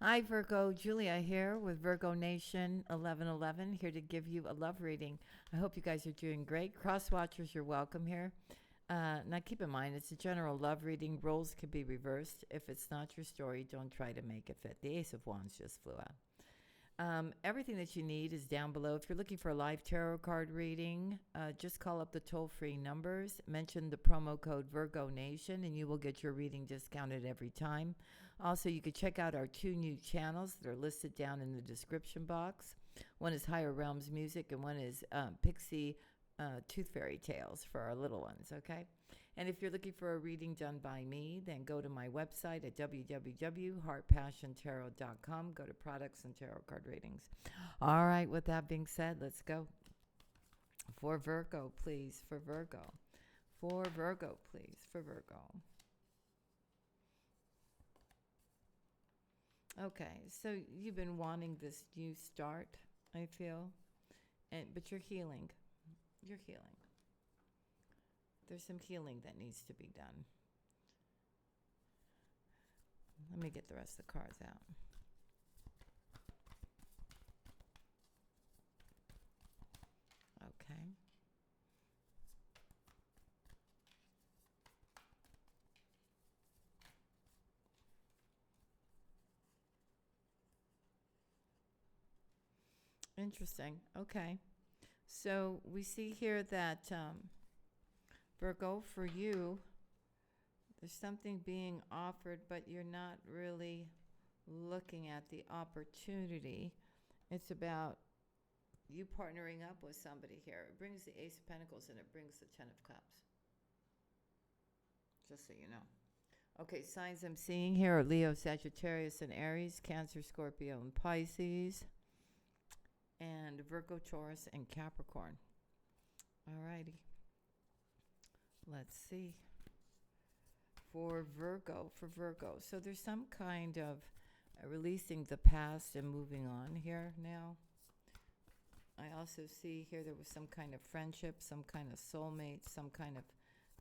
Hi, Virgo. Julia here with Virgo Nation 1111, here to give you a love reading. I hope you guys are doing great. Cross watchers, you're welcome here. Now, keep in mind, it's a general love reading. Roles can be reversed. If it's not your story, don't try to make it fit. The Ace of Wands just flew out. Everything that you need is down below. If you're looking for a live tarot card reading, just call up the toll-free numbers. Mention the promo code Virgo Nation, and you will get your reading discounted every time. Also, you could check out our 2 new channels that are listed down in the description box. One is Higher Realms Music, and one is Pixie Tooth Fairy Tales for our little ones, okay? And if you're looking for a reading done by me, then go to my website at www.heartpassiontarot.com. Go to products and tarot card readings. All right, with that being said, let's go. For Virgo, please. For Virgo. For Virgo, please. For Virgo. Okay, so you've been wanting this new start, I feel, but you're healing. You're healing. There's some healing that needs to be done. Let me get the rest of the cards out. Okay. Interesting. Okay. So we see here that Virgo, for you, there's something being offered, but you're not really looking at the opportunity. It's about you partnering up with somebody here. It brings the Ace of Pentacles and it brings the Ten of Cups. Just so you know. Okay, signs I'm seeing here are Leo, Sagittarius, and Aries, Cancer, Scorpio, and Pisces, and Virgo, Taurus, and Capricorn. All righty. Let's see. For Virgo, so there's some kind of releasing the past and moving on here now. I also see here there was some kind of friendship, some kind of soulmate, some kind of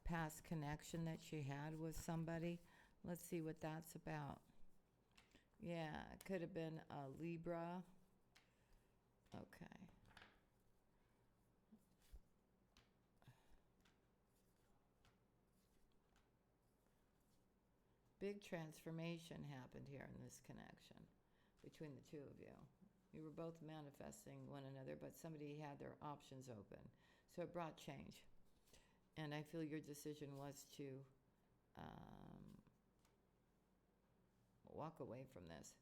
past connection that she had with somebody. Let's see what that's about. Yeah, it could have been a Libra. Okay. Big transformation happened here in this connection between the two of you. You were both manifesting one another, but somebody had their options open. So it brought change. And I feel your decision was to walk away from this.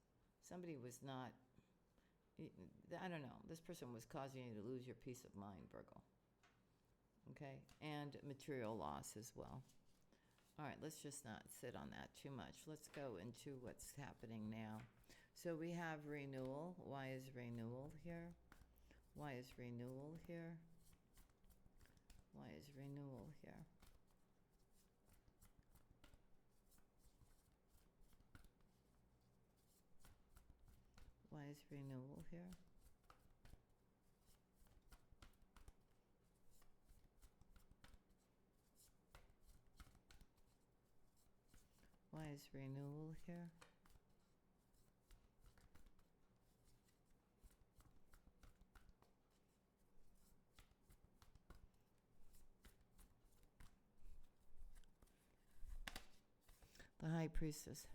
Somebody was not, I don't know, this person was causing you to lose your peace of mind, Virgo. Okay? And material loss as well. All right, let's just not sit on that too much. Let's go into what's happening now. So we have renewal. Why is renewal here? Why is renewal here? Why is renewal here? Why is renewal here? Why is renewal here? The High Priestess.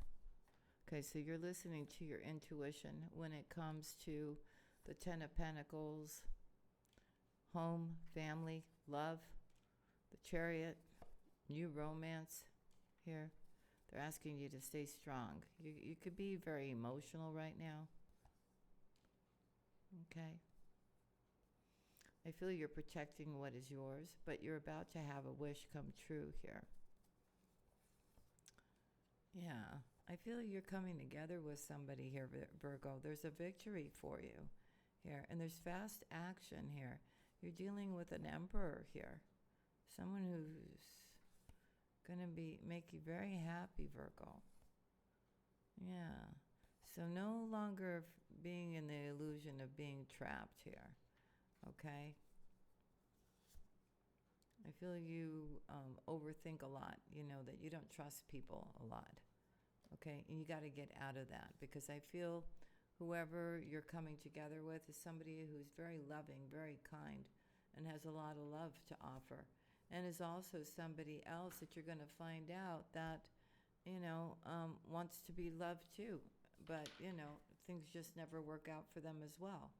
Okay, so you're listening to your intuition when it comes to the Ten of Pentacles, home, family, love, the Chariot, new romance here. They're asking you to stay strong. You could be very emotional right now. Okay. I feel you're protecting what is yours, but you're about to have a wish come true here. Yeah. I feel you're coming together with somebody here, Virgo. There's a victory for you here, and there's fast action here. You're dealing with an emperor here, someone who's going to make you very happy, Virgo. Yeah. So no longer being in the illusion of being trapped here, okay? I feel you overthink a lot, that you don't trust people a lot, Okay, and you got to get out of that, because I feel whoever you're coming together with is somebody who's very loving, very kind, and has a lot of love to offer, and is also somebody else that you're going to find out that, wants to be loved too, but, things just never work out for them as well.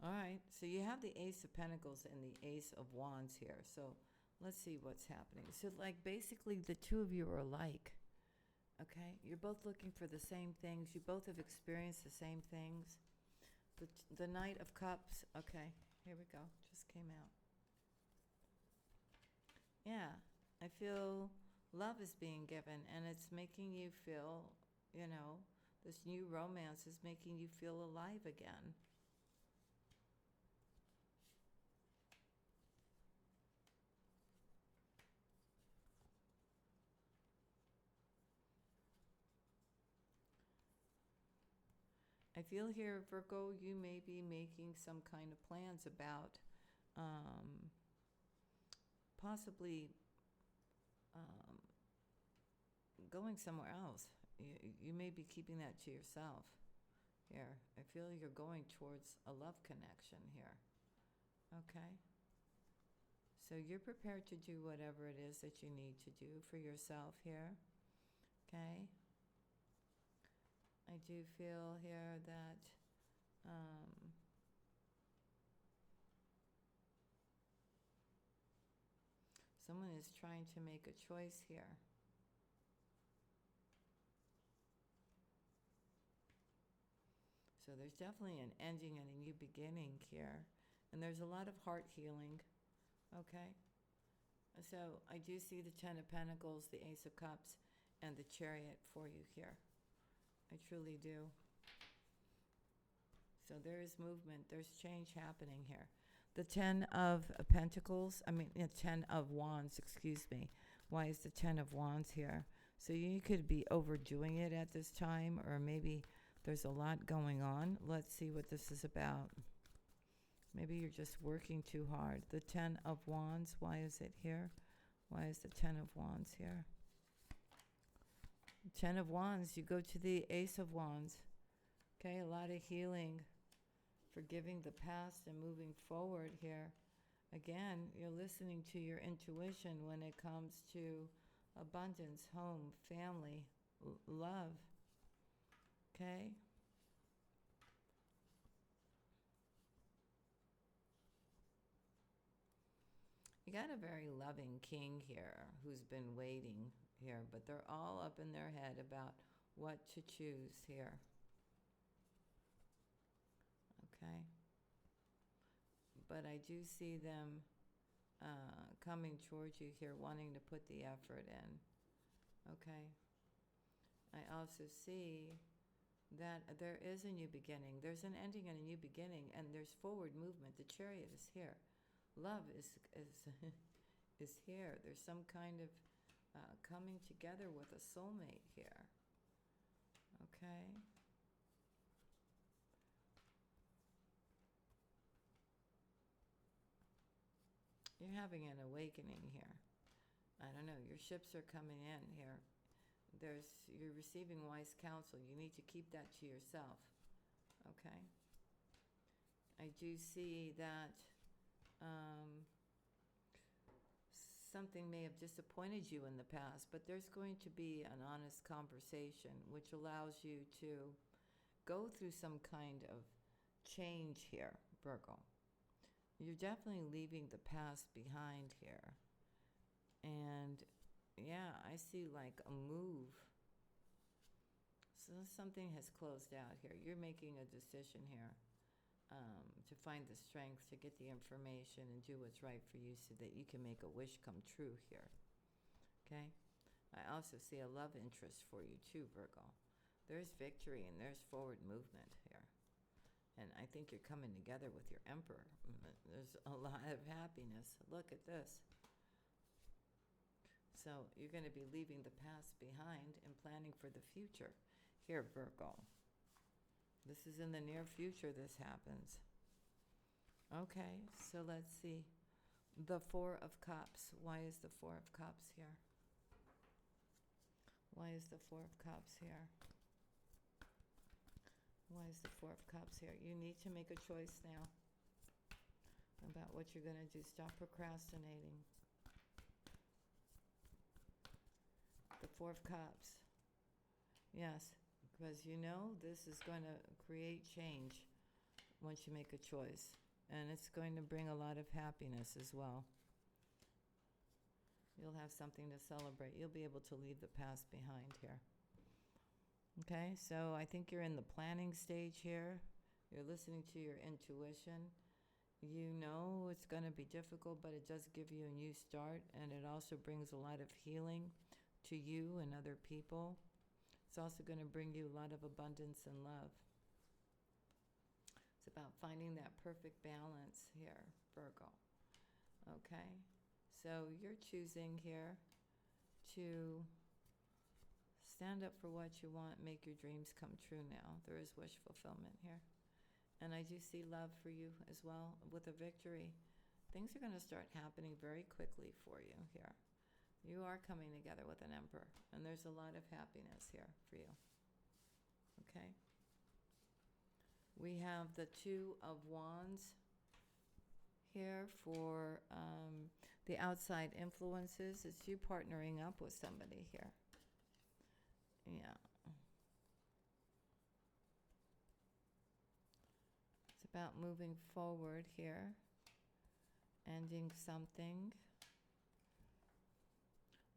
All right, so you have the Ace of Pentacles and the Ace of Wands here. So let's see what's happening. So, like, basically the two of you are alike. Okay, you're both looking for the same things. You both have experienced the same things. The Knight of Cups. Okay, here we go. Just came out. Yeah, I feel love is being given, and it's making you feel, this new romance is making you feel alive again. I feel here, Virgo, you may be making some kind of plans about possibly going somewhere else. You may be keeping that to yourself here. I feel you're going towards a love connection here. Okay? So you're prepared to do whatever it is that you need to do for yourself here. Okay? I do feel here that someone is trying to make a choice here. So there's definitely an ending and a new beginning here. And there's a lot of heart healing. Okay? So I do see the Ten of Pentacles, the Ace of Cups, and the Chariot for you here. I truly do. So there is movement. There's change happening here. The Ten of Pentacles, Ten of Wands, excuse me. Why is the Ten of Wands here? So you could be overdoing it at this time, or maybe there's a lot going on. Let's see what this is about. Maybe you're just working too hard. The Ten of Wands, why is it here? Why is the Ten of Wands here? Ten of Wands, you go to the Ace of Wands. Okay, a lot of healing, forgiving the past and moving forward here. Again, you're listening to your intuition when it comes to abundance, home, family, love. Okay? You got a very loving king here who's been waiting here, but they're all up in their head about what to choose here. Okay? But I do see them coming towards you here, wanting to put the effort in. Okay? I also see that there is a new beginning. There's an ending and a new beginning, and there's forward movement. The Chariot is here. Love is is here. There's some kind of coming together with a soulmate here. Okay? You're having an awakening here. I don't know. Your ships are coming in here. You're receiving wise counsel. You need to keep that to yourself. Okay? I do see that something may have disappointed you in the past, but there's going to be an honest conversation which allows you to go through some kind of change here, Virgo. You're definitely leaving the past behind here. And yeah, I see like a move. So something has closed out here. You're making a decision here to find the strength to get the information and do what's right for you so that you can make a wish come true here. Okay? I also see a love interest for you too, Virgo. There's victory and there's forward movement here. And I think you're coming together with your Emperor. There's a lot of happiness. Look at this. So you're going to be leaving the past behind and planning for the future. Here, Virgo. This is in the near future this happens. Okay, so let's see. The Four of Cups. Why is the Four of Cups here? Why is the Four of Cups here? Why is the Four of Cups here? You need to make a choice now about what you're going to do. Stop procrastinating. The Four of Cups. Yes, because you know this is going to create change once you make a choice. And it's going to bring a lot of happiness as well. You'll have something to celebrate. You'll be able to leave the past behind here. Okay, so I think you're in the planning stage here. You're listening to your intuition. You know it's going to be difficult, but it does give you a new start, and it also brings a lot of healing to you and other people. It's also going to bring you a lot of abundance and love. It's about finding that perfect balance here, Virgo. Okay, so you're choosing here to stand up for what you want, make your dreams come true now. There is wish fulfillment here. And I do see love for you as well with a victory. Things are going to start happening very quickly for you here. You are coming together with an Emperor, and there's a lot of happiness here for you. Okay? We have the Two of Wands here for the outside influences. It's you partnering up with somebody here. Yeah. It's about moving forward here, ending something,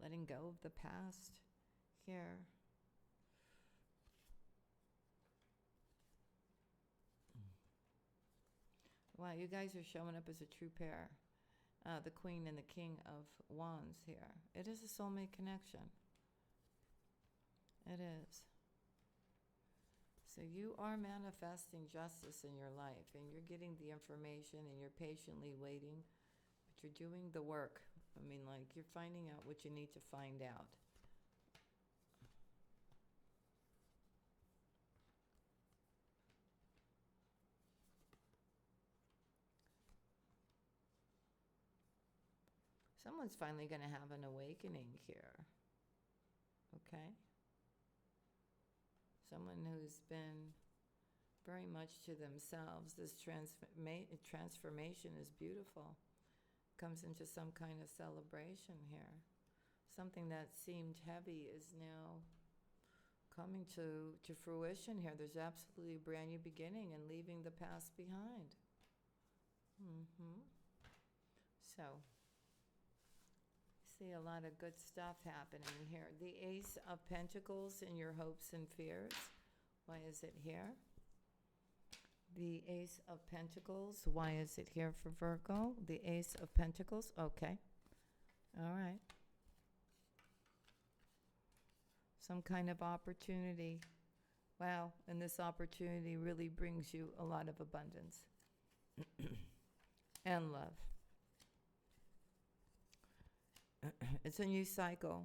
letting go of the past here. Wow, you guys are showing up as a true pair. The Queen and the King of Wands here. It is a soulmate connection. It is. So you are manifesting justice in your life, and you're getting the information, and you're patiently waiting, but you're doing the work. I mean, like, you're finding out what you need to find out. Someone's finally going to have an awakening here. Okay? Someone who's been very much to themselves. This transformation is beautiful. Comes into some kind of celebration here. Something that seemed heavy is now coming to fruition here. There's absolutely a brand new beginning and leaving the past behind. So, see a lot of good stuff happening here. The Ace of Pentacles in your hopes and fears. Why is it here? The Ace of Pentacles. Why is it here for Virgo? The Ace of Pentacles. Okay. All right. Some kind of opportunity. Wow. And this opportunity really brings you a lot of abundance and love. It's a new cycle.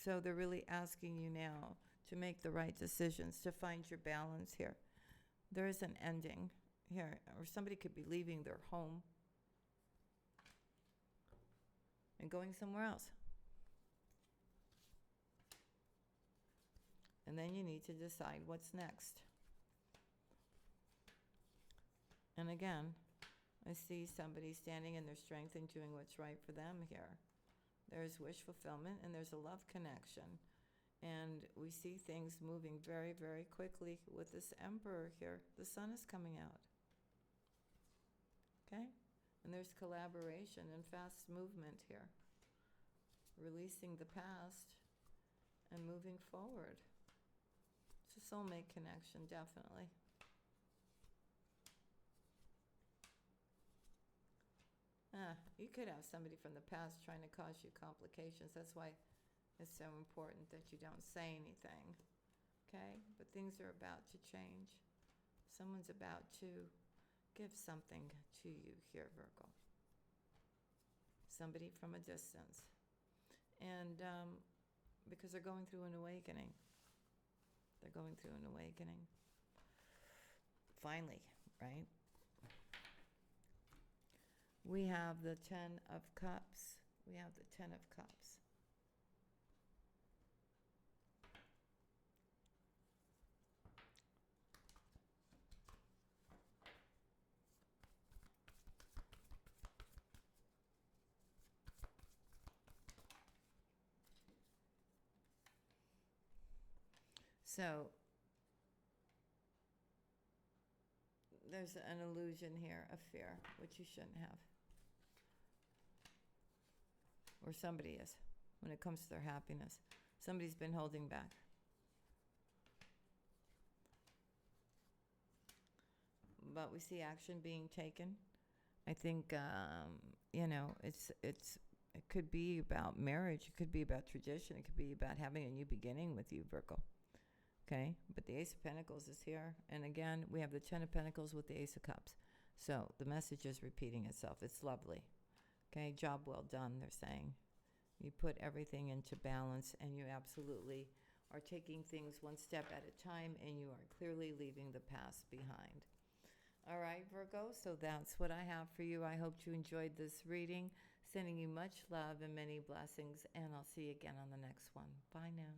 So they're really asking you now to make the right decisions, to find your balance here. There is an ending here, or somebody could be leaving their home and going somewhere else. And then you need to decide what's next. And again, I see somebody standing in their strength and doing what's right for them here. There's wish fulfillment, and there's a love connection. And we see things moving very, very quickly with this Emperor here. The sun is coming out. Okay? And there's collaboration and fast movement here. Releasing the past and moving forward. It's a soulmate connection, definitely. You could have somebody from the past trying to cause you complications. That's why it's so important that you don't say anything. Okay? But things are about to change. Someone's about to give something to you here, Virgo. Somebody from a distance. And because they're going through an awakening. They're going through an awakening. Finally, right? We have the Ten of Cups. We have the Ten of Cups. So there's an illusion here of fear, which you shouldn't have. Or somebody is, when it comes to their happiness. Somebody's been holding back. But we see action being taken. I think, it could be about marriage. It could be about tradition. It could be about having a new beginning with you, Virgo. Okay? But the Ace of Pentacles is here. And again, we have the Ten of Pentacles with the Ace of Cups. So the message is repeating itself. It's lovely. Okay? Job well done, they're saying. You put everything into balance, and you absolutely are taking things one step at a time, and you are clearly leaving the past behind. All right, Virgo, so that's what I have for you. I hope you enjoyed this reading. Sending you much love and many blessings, and I'll see you again on the next one. Bye now.